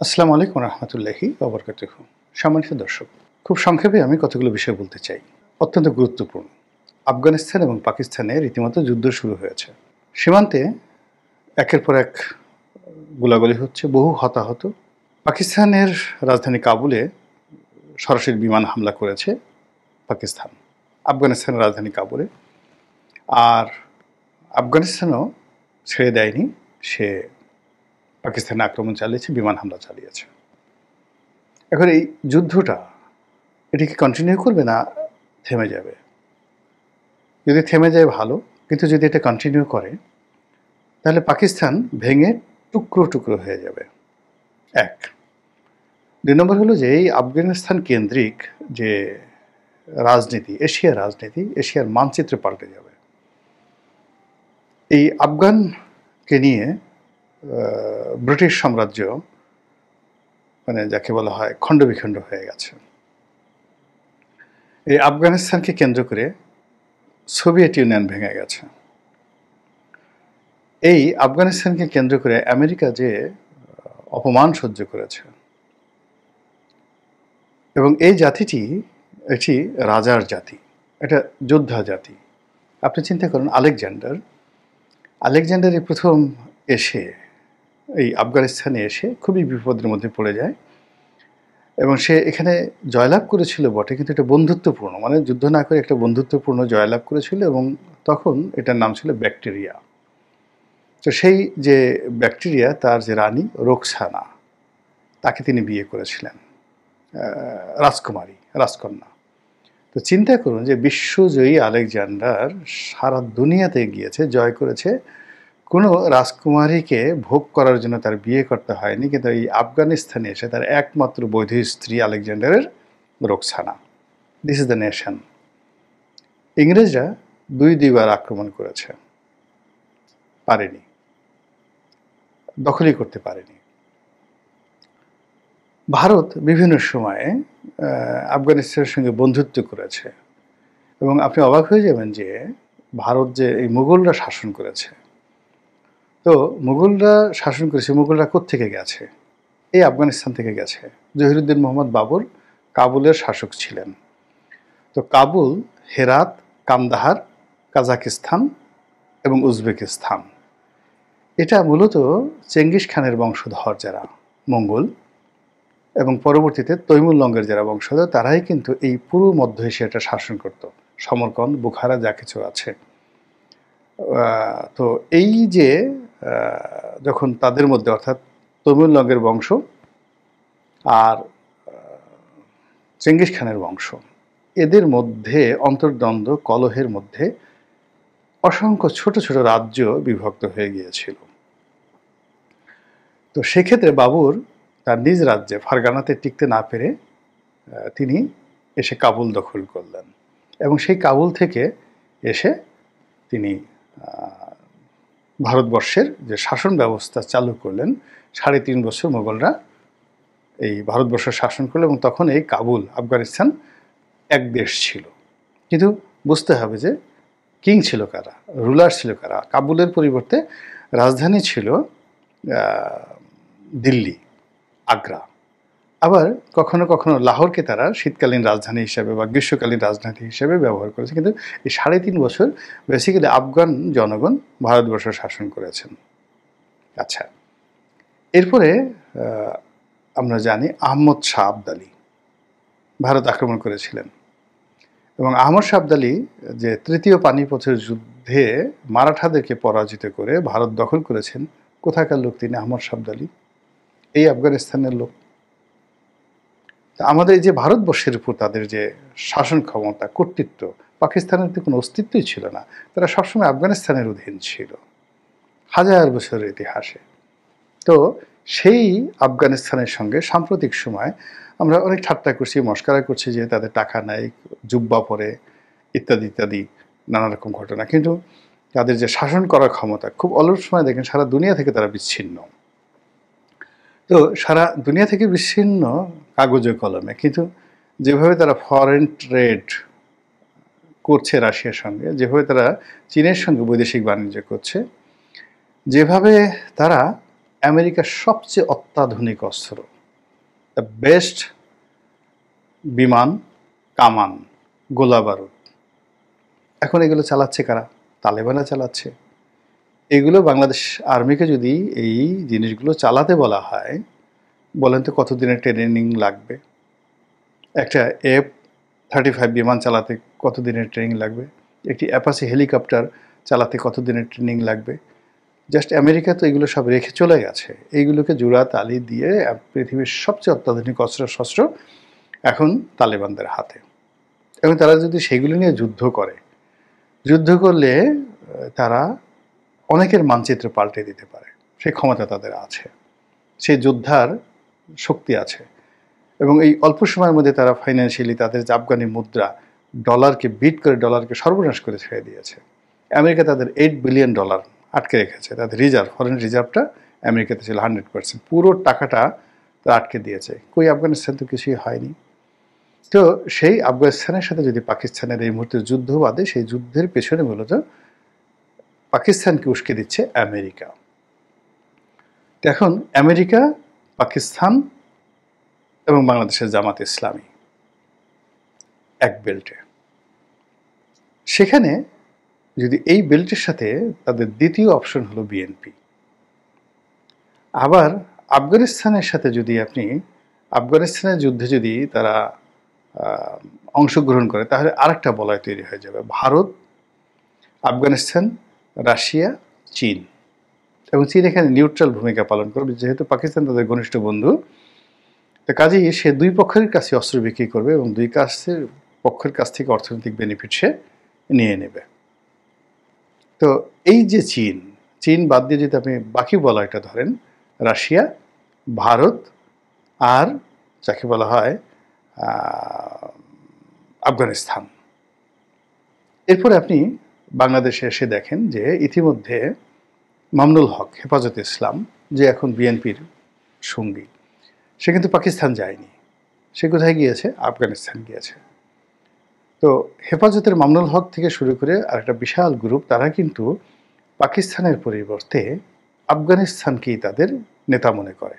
আসসালামু আলাইকুম রহমতুল্লাহি ওয়া বারাকাতুহু। সম্মানিত দর্শক, খুব সংক্ষেপে আমি কতগুলো বিষয় বলতে চাই। অত্যন্ত গুরুত্বপূর্ণ। আফগানিস্তান এবং পাকিস্তানে রীতিমতো যুদ্ধ শুরু হয়েছে। সীমান্তে একের পর এক গোলাগুলি হচ্ছে, বহু হতাহত। পাকিস্তানের রাজধানী কাবুলে সরাসরি বিমান হামলা করেছে পাকিস্তান আফগানিস্তানের রাজধানী কাবুলে। আর আফগানিস্তানও ছেড়ে দেয়নি, সে পাকিস্তানে আক্রমণ চালিয়েছে, বিমান হামলা চালিয়েছে। এখন এই যুদ্ধটা এটা কি কন্টিনিউ করবে না থেমে যাবে? যদি থেমে যায় ভালো, কিন্তু যদি এটা কন্টিনিউ করে তাহলে পাকিস্তান ভেঙে টুকরো টুকরো হয়ে যাবে। এক। ২ নম্বর হলো যে এই আফগানিস্তান কেন্দ্রিক যে রাজনীতি, এশিয়ার মানচিত্র পাল্টে যাবে। এই আফগানকে নিয়ে ব্রিটিশ সাম্রাজ্য মানে যাকে বলা হয় খণ্ডবিখণ্ড হয়ে গেছে। এই আফগানিস্তানকে কেন্দ্র করে সোভিয়েত ইউনিয়ন ভেঙে গেছে। এই আফগানিস্তানকে কেন্দ্র করে আমেরিকা যে অপমান সহ্য করেছে, এবং এই জাতিটি একটি রাজার জাতি, এটা যোদ্ধা জাতি। আপনি চিন্তা করুন, আলেকজান্ডার এই প্রথম এসে এই আফগানিস্তানে এসে খুবই বিপদের মধ্যে পড়ে যায়, এবং সে এখানে জয়লাভ করেছিল বটে, কিন্তু এটা বন্ধুত্বপূর্ণ, মানে যুদ্ধ না করে একটা বন্ধুত্বপূর্ণ জয়লাভ করেছিল, এবং তখন এটার নাম ছিল ব্যাকটেরিয়া। তো সেই যে ব্যাকটেরিয়া, তার যে রানী রোকসানা, তাকে তিনি বিয়ে করেছিলেন, রাজকন্যা। তো চিন্তা করুন যে বিশ্বজয়ী আলেকজান্ডার সারা দুনিয়াতে গিয়েছে, জয় করেছে, কোনো রাজকুমারীকে ভোগ করার জন্য তার বিয়ে করতে হয়নি, কিন্তু এই আফগানিস্তানে এসে তার একমাত্র বৈধ স্ত্রী আলেকজান্ডারের Roxana. This is the nation. ইংরেজরা দুইবার আক্রমণ করেছে, পারেনি, দখলই করতে পারেনি। ভারত বিভিন্ন সময়ে আফগানিস্তানের সঙ্গে বন্ধুত্ব করেছে, এবং আপনি অবাক হয়ে যাবেন যে ভারত যে এই মুঘলরা শাসন করেছে, তো মুঘলরা কোত্থেকে গেছে? এই আফগানিস্তান থেকে গেছে। জহিরুদ্দিন মোহাম্মদ বাবর কাবুলের শাসক ছিলেন। তো কাবুল, হেরাত, কান্দাহার, কাজাকিস্তান এবং উজবেকিস্তান, এটা মূলত চেঙ্গিস খানের বংশধর যারা মঙ্গল, এবং পরবর্তীতে তৈমুরলঙ্গের যারা বংশধর, তারাই কিন্তু এই পুরো মধ্য এশিয়াটা শাসন করত। সমরকন্দ, বুখারা, যা কিছু আছে। তো এই যে যখন তাদের মধ্যে, অর্থাৎ তৈমুরলঙ্গের বংশ আর চেঙ্গিস খানের বংশ, এদের মধ্যে অন্তর্দ্বন্দ্ব, কলহের মধ্যে অসংখ্য ছোট ছোট রাজ্য বিভক্ত হয়ে গিয়েছিল। তো সেক্ষেত্রে বাবর তার নিজ রাজ্যে ফারগানাতে টিকতে না পেরে তিনি এসে কাবুল দখল করলেন, এবং সেই কাবুল থেকে এসে তিনি ভারতবর্ষের যে শাসন ব্যবস্থা চালু করলেন। ৩.৫ বছর মোগলরা এই ভারতবর্ষ শাসন করলো, এবং তখন এই কাবুল, আফগানিস্তান এক দেশ ছিল। কিন্তু বুঝতে হবে যে কিং ছিল কারা, রুলার ছিল কারা। কাবুলের পরিবর্তে রাজধানী ছিল দিল্লি, আগ্রা। আবার কখনো কখনো লাহোরকে তারা শীতকালীন রাজধানী হিসেবে বা গ্রীষ্মকালীন রাজধানী হিসেবে ব্যবহার করেছে। কিন্তু এই ৩.৫ বছর বেসিক্যালি আফগান জনগণ ভারতবর্ষ শাসন করেছেন। আচ্ছা, এরপরে আমরা জানি আহমদ শাহ আবদালি ভারত আক্রমণ করেছিলেন, এবং আহমদ শাহ আবদালি যে তৃতীয় পানিপথের যুদ্ধে মারাঠাদেরকে পরাজিত করে ভারত দখল করেছেন, কোথাকার লোক তিনি? আহমদ শাহ আবদালি এই আফগানিস্তানের লোক। আমাদের এই যে ভারতবর্ষের উপর তাদের যে শাসন ক্ষমতা, কর্তৃত্ব, পাকিস্তানের তো কোনো অস্তিত্বই ছিল না। তারা সবসময় আফগানিস্তানের অধীন ছিল হাজার বছরের ইতিহাসে। তো সেই আফগানিস্তানের সঙ্গে সাম্প্রতিক সময় আমরা অনেক ঠাট্টা করছি, মস্করা করছি যে তাদের টাকা নাই, জুব্বা পরে, ইত্যাদি ইত্যাদি নানা রকম ঘটনা। কিন্তু তাদের যে শাসন করার ক্ষমতা, খুব অল্প সময় দেখেন সারা দুনিয়া থেকে তারা বিচ্ছিন্ন। তো সারা দুনিয়া থেকে বিচ্ছিন্ন কাগজে কলমে, কিন্তু যেভাবে তারা ফরেন ট্রেড করছে রাশিয়ার সঙ্গে, যেভাবে তারা চীনের সঙ্গে বৈদেশিক বাণিজ্য করছে, যেভাবে তারা আমেরিকার সবচেয়ে অত্যাধুনিক অস্ত্র, দ্য বেস্ট বিমান, কামান, গোলাবারুদ। এখন এগুলো চালাচ্ছে কারা? তালেবানরা চালাচ্ছে। এগুলো বাংলাদেশ আর্মিকে যদি এই জিনিসগুলো চালাতে বলা হয়, বলেন তো কতদিনের ট্রেনিং লাগবে? একটা F-35 বিমান চালাতে কতদিনের ট্রেনিং লাগবে? একটি অ্যাপাচি হেলিকপ্টার চালাতে কতদিনের ট্রেনিং লাগবে? জাস্ট আমেরিকা তো এগুলো সব রেখে চলে গেছে। এইগুলোকে জোড়া তালি দিয়ে পৃথিবীর সবচেয়ে অত্যাধুনিক অস্ত্রশস্ত্র এখন তালেবানদের হাতে। এবং তারা যদি সেগুলো নিয়ে যুদ্ধ করলে তারা অনেকের মানচিত্র পাল্টে দিতে পারে। সেই ক্ষমতা তাদের আছে, সেই যোদ্ধার শক্তি আছে। এবং এই অল্প সময়ের মধ্যে তারা ফাইন্যান্সিয়ালি তাদের যে আফগানি মুদ্রা, ডলারকে বিট করে ডলারকে সর্বনাশ করে ছেড়ে দিয়েছে। আমেরিকা তাদের $8 বিলিয়ন আটকে রেখেছে। তাদের রিজার্ভ, ফরেন রিজার্ভটা আমেরিকাতে ছিল 100%। পুরো টাকাটা তারা আটকে দিয়েছে। কই আফগানিস্তান তো কিছুই হয়নি। তো সেই আফগানিস্তানের সাথে যদি পাকিস্তানের এই মুহূর্তে যুদ্ধ বাদে, সেই যুদ্ধের পেছনে মূলত পাকিস্তানকে উস্কে দিচ্ছে আমেরিকা। এখন আমেরিকা, পাকিস্তান এবং বাংলাদেশের জামাত ইসলামী এক বেল্টে। সেখানে যদি এই বেল্টের সাথে তাদের দ্বিতীয় অপশন হলো বিএনপি। আবার আফগানিস্তানের সাথে যদি আপনি আফগানিস্তানের যুদ্ধে যদি তারা অংশগ্রহণ করে, তাহলে আরেকটা বলয় তৈরি হয়ে যাবে। ভারত, আফগানিস্তান, রাশিয়া, চীন। এবং চীন এখানে নিউট্রাল ভূমিকা পালন করবে, যেহেতু পাকিস্তান তাদের ঘনিষ্ঠ বন্ধু। তো কাজেই সে দুই পক্ষের কাছে অস্ত্র বিক্রি করবে এবং দুই পক্ষের কাছ থেকে অর্থনৈতিক বেনিফিট সে নিয়ে নেবে। তো এই যে চীন বাদ দিয়ে যদি আপনি বাকি বলয়টা ধরেন, রাশিয়া, ভারত আর যাকে বলা হয় আফগানিস্তান। এরপরে আপনি বাংলাদেশে এসে দেখেন যে ইতিমধ্যে মামুনুল হক, হেফাজতে ইসলাম, যে এখন বিএনপির সঙ্গী, সে কিন্তু পাকিস্তান যায়নি। সে কোথায় গিয়েছে? আফগানিস্তান গিয়েছে। তো হেফাজতের মামুনুল হক থেকে শুরু করে আরেকটা বিশাল গ্রুপ, তারা কিন্তু পাকিস্তানের পরিবর্তে আফগানিস্তানকেই তাদের নেতা মনে করে।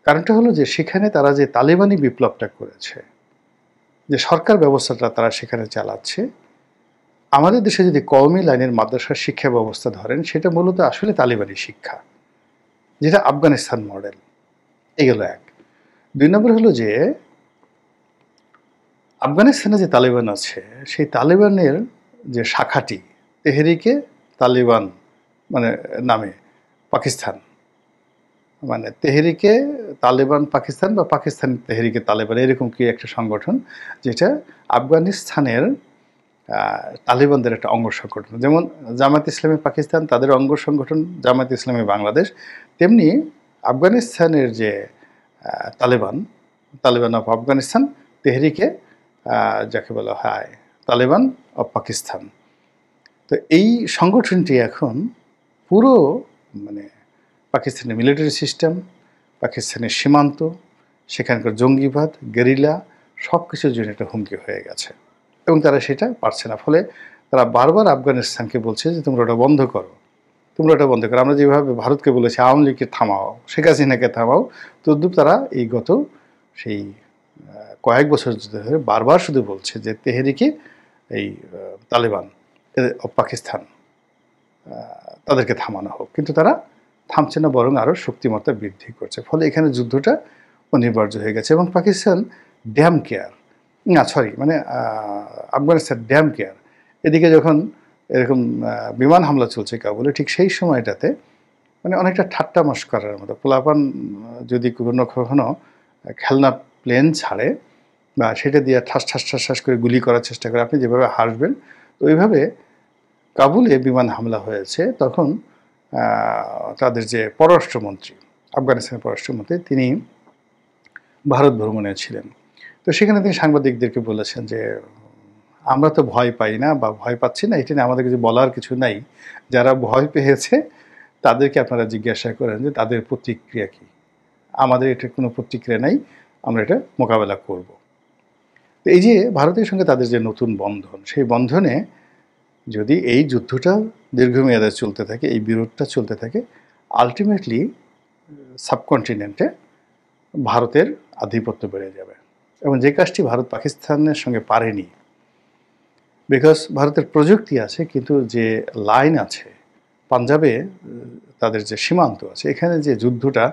কারণটা হলো যে সেখানে তারা যে তালেবানি বিপ্লবটা করেছে, যে সরকার ব্যবস্থাটা তারা সেখানে চালাচ্ছে। আমাদের দেশে যদি কওমি লাইনের মাদ্রাসার শিক্ষা ব্যবস্থা ধরেন, সেটা মূলত আসলে তালেবানি শিক্ষা, যেটা আফগানিস্তান মডেল। এগুলো এক। 2 নম্বর হলো যে আফগানিস্তানে যে তালেবান আছে, সেই তালেবানের যে শাখাটি তেহরিকে তালেবান মানে নামে পাকিস্তান, মানে তেহরিকে তালেবান পাকিস্তান বা পাকিস্তান তেহরিকে তালেবান, এরকম কি একটা সংগঠন, যেটা আফগানিস্তানের তালেবানদের একটা অঙ্গ সংগঠন। যেমন জামায়াত ইসলামী পাকিস্তান, তাদের অঙ্গ সংগঠন জামায়াত ইসলামী বাংলাদেশ, তেমনি আফগানিস্তানের যে তালেবান অফ আফগানিস্তান, তেহরিকে যাকে বলা হয় তালেবান অফ পাকিস্তান। তো এই সংগঠনটি এখন পুরো মানে পাকিস্তানের মিলিটারি সিস্টেম, পাকিস্তানের সীমান্ত, সেখানকার জঙ্গিবাদ, গেরিলা, সব কিছুর জন্য একটা হুমকি হয়ে গেছে এবং তারা সেটা পারছে না। ফলে তারা বারবার আফগানিস্তানকে বলছে যে তোমরা ওটা বন্ধ করো। আমরা যেভাবে ভারতকে বলেছি আওয়ামী লীগকে থামাও, শেখ হাসিনাকে থামাও, তদ্রুপ তারা এই গত সেই কয়েক বছর ধরে বারবার শুধু বলছে যে তেহরিকে এই তালেবান পাকিস্তান তাদেরকে থামানো হোক, কিন্তু তারা থামছে না, বরং আরও শক্তিমত্তা বৃদ্ধি করছে। ফলে এখানে যুদ্ধটা অনিবার্য হয়ে গেছে এবং পাকিস্তান আফগানিস্তান ড্যাম কেয়ার। এদিকে যখন এরকম বিমান হামলা চলছে কাবুলে, ঠিক সেই সময়টাতে মানে অনেকটা ঠাট্টা মশকরার মতো, পোলাপান যদি কখনো খেলনা প্লেন ছাড়ে বা সেটা দিয়ে ঠাস ঠাস ঠাস ঠাস করে গুলি করার চেষ্টা করে, আপনি যেভাবে হাসবেন, তো ওইভাবে কাবুলে বিমান হামলা হয়েছে। তখন তাদের যে পররাষ্ট্রমন্ত্রী, আফগানিস্তানের পররাষ্ট্রমন্ত্রী, তিনি ভারত ভ্রমণে ছিলেন। তো সেখানে তিনি সাংবাদিকদেরকে বলেছেন যে আমরা তো ভয় পাই না বা ভয় পাচ্ছি না, এটা নিয়ে আমাদের কিছু বলার কিছু নাই। যারা ভয় পেয়েছে তাদেরকে আপনারা জিজ্ঞাসা করেন যে তাদের প্রতিক্রিয়া কী। আমাদের এটা কোনো প্রতিক্রিয়া নাই, আমরা এটা মোকাবেলা করব। তো এই যে ভারতের সঙ্গে তাদের যে নতুন বন্ধন, সেই বন্ধনে যদি এই যুদ্ধটা দীর্ঘমেয়াদে চলতে থাকে, এই বিরোধটা চলতে থাকে, আলটিমেটলি সাবকন্টিনেন্টে ভারতের আধিপত্য বেড়ে যাবে। এবং যে কাজটি ভারত পাকিস্তানের সঙ্গে পারেনি, বিকজ ভারতের প্রযুক্তি আছে, কিন্তু যে লাইন আছে পাঞ্জাবে, তাদের যে সীমান্ত আছে, এখানে যে যুদ্ধটা,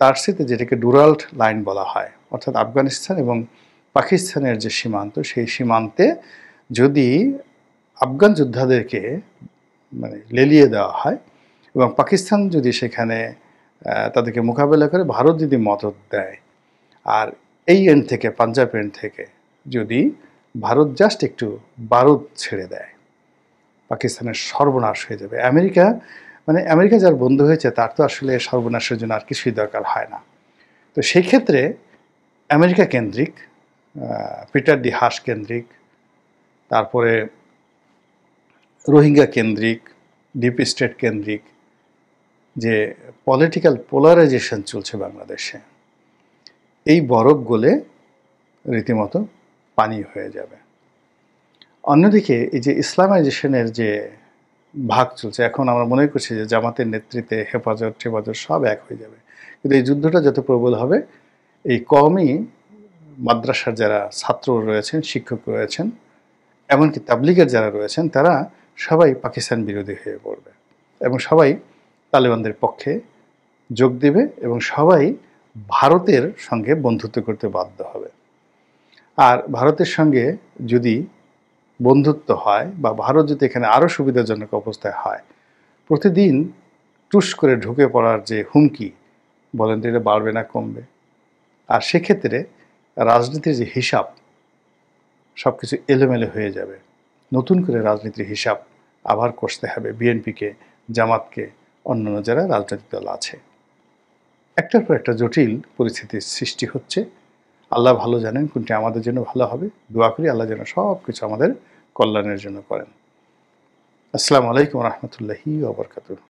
তার সাথে যেটাকে ডুরাল্ট লাইন বলা হয়, অর্থাৎ আফগানিস্তান এবং পাকিস্তানের যে সীমান্ত, সেই সীমান্তে যদি আফগান যোদ্ধাদেরকে মানে লেলিয়ে দেওয়া হয় এবং পাকিস্তান যদি সেখানে তাদেরকে মোকাবেলা করে ভারত যদি মদদ দেয়, আর এই এন্ড থেকে, পাঞ্জাব এন্ড থেকে যদি ভারত জাস্ট একটু বারুদ ছেড়ে দেয়, পাকিস্তানের সর্বনাশ হয়ে যাবে। আমেরিকা যার বন্ধু হয়েছে তার তো আসলে সর্বনাশের জন্য আর কিছুই দরকার হয় না। তো সেই ক্ষেত্রে আমেরিকা কেন্দ্রিক, পিটার ডি হাস কেন্দ্রিক, তারপরে রোহিঙ্গা কেন্দ্রিক, ডিপ স্টেট কেন্দ্রিক যে পলিটিক্যাল পোলারাইজেশন চলছে বাংলাদেশে, এই বরফ গলে রীতিমতো পানি হয়ে যাবে। অন্যদিকে এই যে ইসলামাইজেশনের যে ভাগ চলছে, এখন আমরা মনে করছি যে জামাতের নেতৃত্বে হেফাজত সব এক হয়ে যাবে, কিন্তু এই যুদ্ধটা যত প্রবল হবে, এই কওমি মাদ্রাসার যারা ছাত্র রয়েছেন, শিক্ষক রয়েছেন, এমনকি তাবলিগের যারা রয়েছেন, তারা সবাই পাকিস্তান বিরোধী হয়ে পড়বে এবং সবাই তালেবানদের পক্ষে যোগ দেবে এবং সবাই ভারতের সঙ্গে বন্ধুত্ব করতে বাধ্য হবে। আর ভারতের সঙ্গে যদি বন্ধুত্ব হয় বা ভারত যদি এখানে আরও সুবিধাজনক অবস্থায় হয়, প্রতিদিন টুস করে ঢুকে পড়ার যে হুমকি, বলেন তো এটা বাড়বে না কমবে? আর সেক্ষেত্রে রাজনীতির যে হিসাব, সব কিছু এলোমেলো হয়ে যাবে। নতুন করে রাজনীতির হিসাব আবার কষতে হবে বিএনপিকে, জামাতকে, অন্যান্য যারা রাজনৈতিক দল আছে। একটার পর একটা জটিল পরিস্থিতির সৃষ্টি হচ্ছে। আল্লাহ ভালো জানেন কোনটি আমাদের জন্য ভালো হবে। দোয়া করি আল্লাহ যেন সব কিছু আমাদের কল্যাণের জন্য করেন। আসসালামু আলাইকুম রহমতুল্লাহি ওয়া বারাকাতুহু।